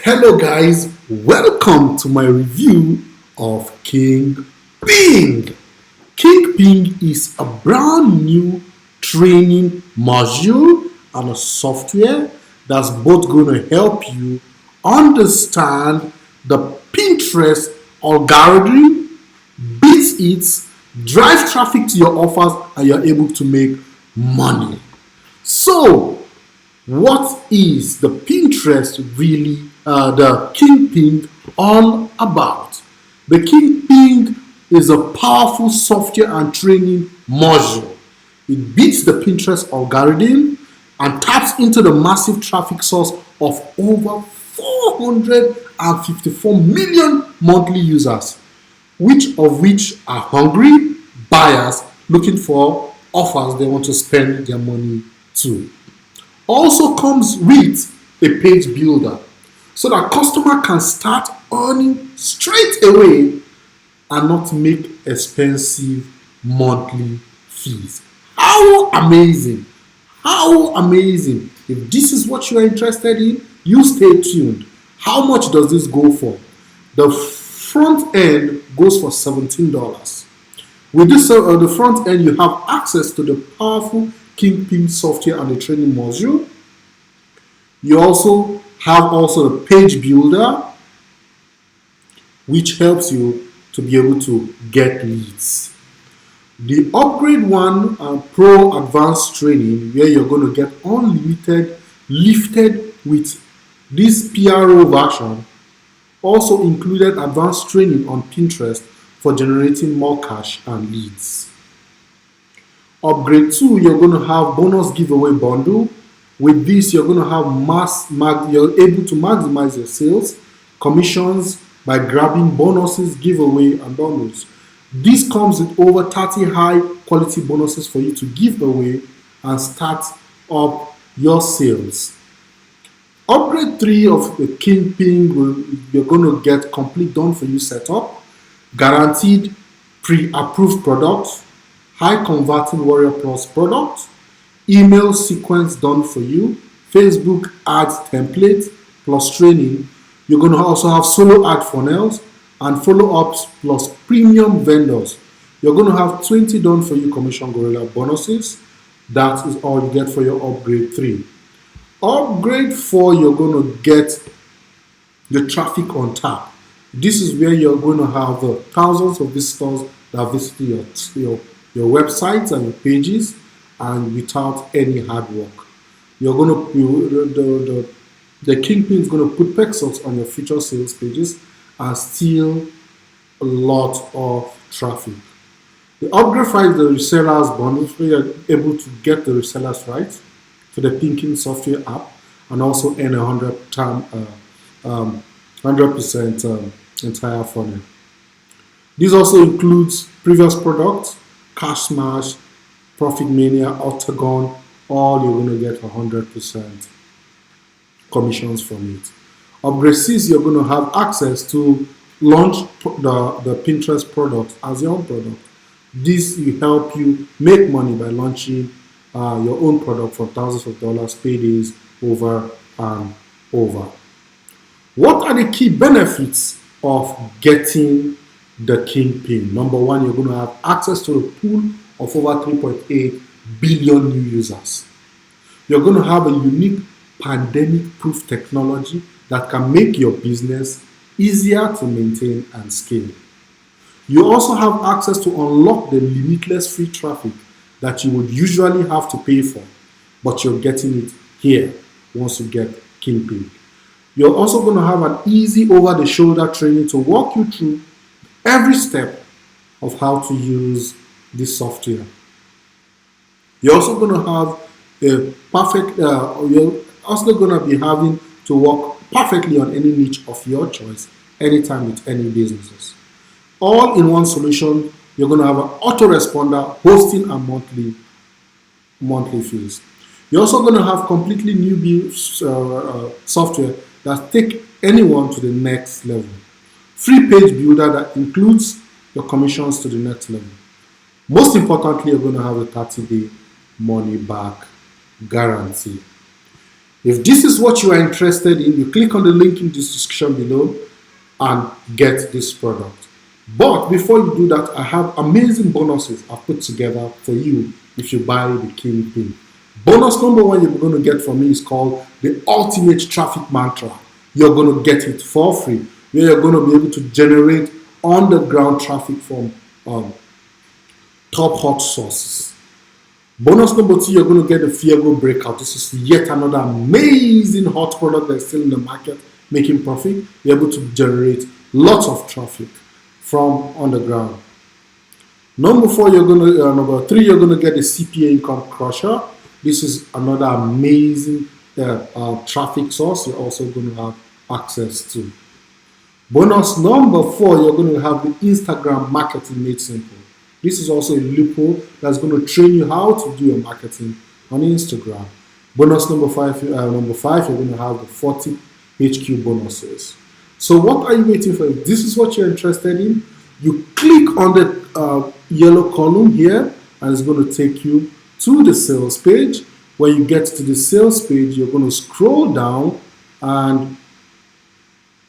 Hello, guys, welcome to my review of King Ping. King Ping is a brand new training module and a software that's both going to help you understand the Pinterest algorithm, beat it, drive traffic to your offers, and you're able to make money. So, what is the Pinterest really, the Kingpin all about? The Kingpin is a powerful software and training module. It beats the Pinterest algorithm and taps into the massive traffic source of over 454 million monthly users, which are hungry buyers looking for offers they want to spend their money to. Also comes with a page builder so that customer can start earning straight away and not make expensive monthly fees. How amazing! How amazing! If this is what you are interested in, you stay tuned. How much does this go for? The front end goes for $17. With this, the front end, you have access to the powerful Kingpin software and the training module. You also have the page builder, which helps you to be able to get leads. The upgrade one, Pro Advanced Training, where you're going to get unlimited lifted with this PRO version, also included advanced training on Pinterest for generating more cash and leads. Upgrade 2, you're going to have bonus giveaway bundle. With this, you're going to have you're able to maximize your sales, commissions by grabbing bonuses, giveaway, and bundles. This comes with over 30 high quality bonuses for you to give away and start up your sales. Upgrade 3 of the Kingpin, you're going to get complete done for you setup, guaranteed pre-approved products, high converting Warrior Plus products, email sequence done for you, Facebook ads template plus training. You're going to also have solo ad funnels and follow-ups plus premium vendors. You're going to have 20 done for you commission gorilla bonuses. That is all you get for your upgrade 3. Upgrade 4, you're going to get the traffic on tap. This is where you're going to have thousands of visitors that visit your websites and your pages, and without any hard work. You're going to the Kingpin is going to put pixels on your future sales pages and steal a lot of traffic. The upgrade 5, the resellers bundle, where you're able to get the resellers right for the Pinkin software app and also earn 100% entire funnel. This also includes previous products, Cash Smash, Profit Mania, Octagon, all you're going to get 100% commissions from it. Upgrade 6, you're going to have access to launch the Pinterest product as your own product. This will help you make money by launching your own product for thousands of dollars, paydays over and over. What are the key benefits of getting the Kingpin? Number 1, you're going to have access to a pool of over 3.8 billion new users. You're going to have a unique pandemic-proof technology that can make your business easier to maintain and scale. You also have access to unlock the limitless free traffic that you would usually have to pay for, but you're getting it here once you get Kingpin. You're also going to have an easy over-the-shoulder training to walk you through every step of how to use this software. You're also going to have a perfect, you're also going to be having to work perfectly on any niche of your choice, anytime with any businesses. All in one solution. You're going to have an autoresponder, hosting, and monthly fees. You're also going to have completely new software that take anyone to the next level. Free page builder that includes your commissions to the next level. Most importantly, you're going to have a 30-day money back guarantee. If this is what you are interested in, you click on the link in this description below and get this product. But before you do that, I have amazing bonuses I've put together for you if you buy the Kingpin. Bonus number one you're going to get from me is called the Ultimate Traffic Mantra. You're going to get it for free, where you're going to be able to generate on-the-ground traffic from top hot sources. Bonus number two, you're going to get the Fiego Breakout. This is yet another amazing hot product that's still in the market, making profit. You're able to generate lots of traffic from on the ground. Number three, you're going to get the CPA Income Crusher. This is another amazing traffic source you're also going to have access to. Bonus number four, you're going to have the Instagram Marketing Made Simple. This is also a loophole that's going to train you how to do your marketing on Instagram. Bonus number five, you're going to have the 40 HQ bonuses. So what are you waiting for? If this is what you're interested in, you click on the yellow column here, and it's going to take you to the sales page. When you get to the sales page, you're going to scroll down and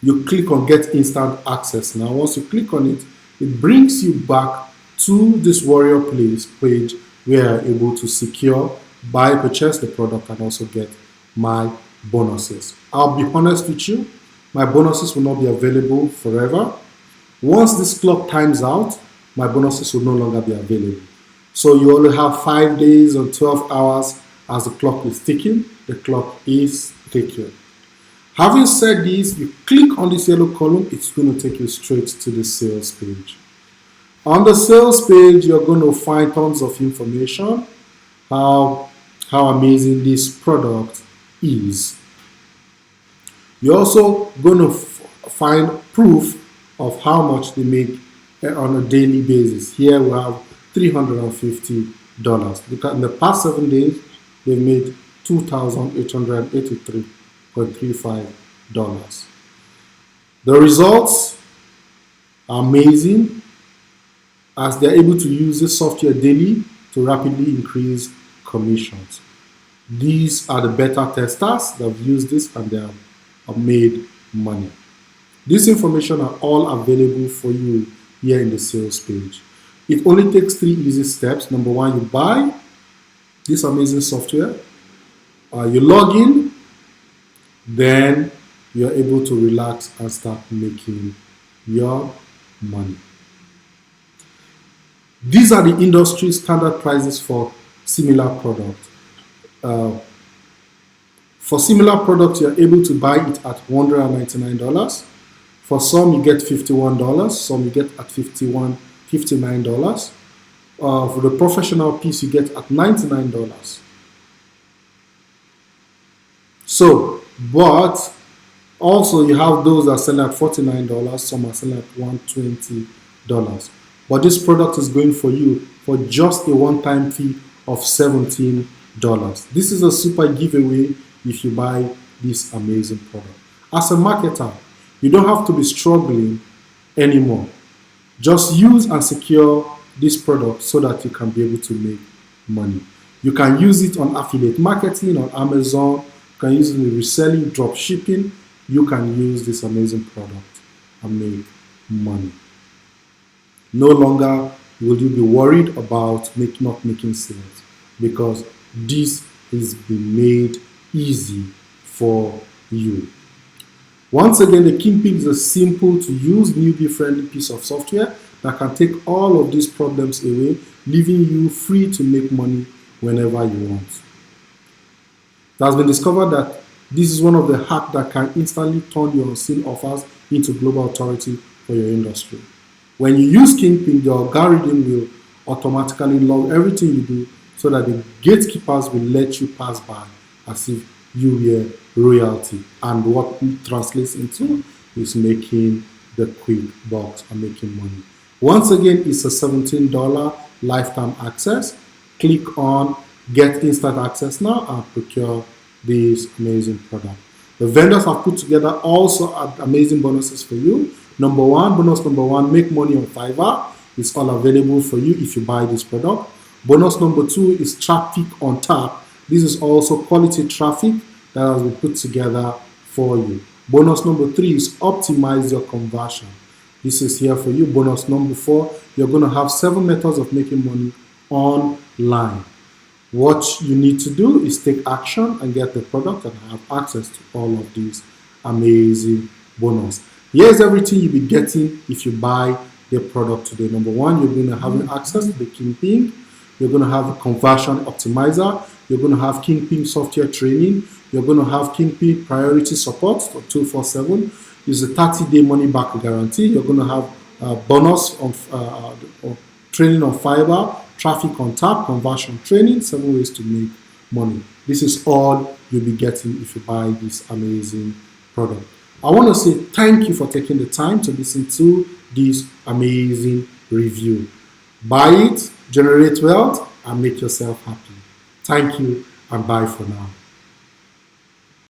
you click on Get Instant Access. Now, once you click on it, it brings you back to this Warrior Place page where you're able to secure, buy, purchase the product, and also get my bonuses. I'll be honest with you, my bonuses will not be available forever. Once this clock times out, my bonuses will no longer be available. So you only have 5 days or 12 hours as the clock is ticking. The clock is ticking. Having said this, you click on this yellow column, it's going to take you straight to the sales page. On the sales page, you're going to find tons of information, how amazing this product is. You're also going to find proof of how much they make on a daily basis. Here we have $350. Because in the past 7 days, they made $2,883.35. The results are amazing, as they're able to use this software daily to rapidly increase commissions. These are the beta testers that have used this and they have made money. This information are all available for you here in the sales page. It only takes 3 easy steps. Number one, you buy this amazing software, you log in, then you're able to relax and start making your money. These are the industry standard prices for similar products. For similar products, you're able to buy it at $199. For some, you get $51. Some you get at $59. For the professional piece, you get at $99. So, but also you have those that sell at $49. Some are selling at $120. But this product is going for you for just a one-time fee of $17. This is a super giveaway if you buy this amazing product. As a marketer, you don't have to be struggling anymore. Just use and secure this product so that you can be able to make money. You can use it on affiliate marketing on Amazon. You can use it in reselling, drop shipping. You can use this amazing product and make money. No longer will you be worried about not making sales, because this is being made easy for you. Once again, the Kingpin is a simple to use, newbie-friendly piece of software that can take all of these problems away, leaving you free to make money whenever you want. It has been discovered that this is one of the hacks that can instantly turn your unseen offers into global authority for your industry. When you use Kingpin, the algorithm will automatically log everything you do so that the gatekeepers will let you pass by as if you were royalty. And what it translates into is making the quick bucks and making money. Once again, it's a $17 lifetime access. Click on Get Instant Access now and procure this amazing product. The vendors have put together also amazing bonuses for you. Bonus number one, make money on Fiverr. It's all available for you if you buy this product. Bonus number two is traffic on tap. This is also quality traffic that has been put together for you. Bonus number 3 is optimize your conversion. This is here for you. Bonus number 4, you're going to have 7 methods of making money online. What you need to do is take action and get the product and have access to all of these amazing bonus. Here's everything you'll be getting if you buy the product today. Number 1, you're going to have access to the Kingpin. You're going to have a conversion optimizer. You're going to have Kingpin software training. You're going to have Kingpin priority support for 24/7. There's a 30-day money back guarantee. You're going to have a bonus of training on Fiverr, traffic on tap, conversion training, 7 ways to make money. This is all you'll be getting if you buy this amazing product. I want to say thank you for taking the time to listen to this amazing review. Buy it, generate wealth, and make yourself happy. Thank you, and bye for now.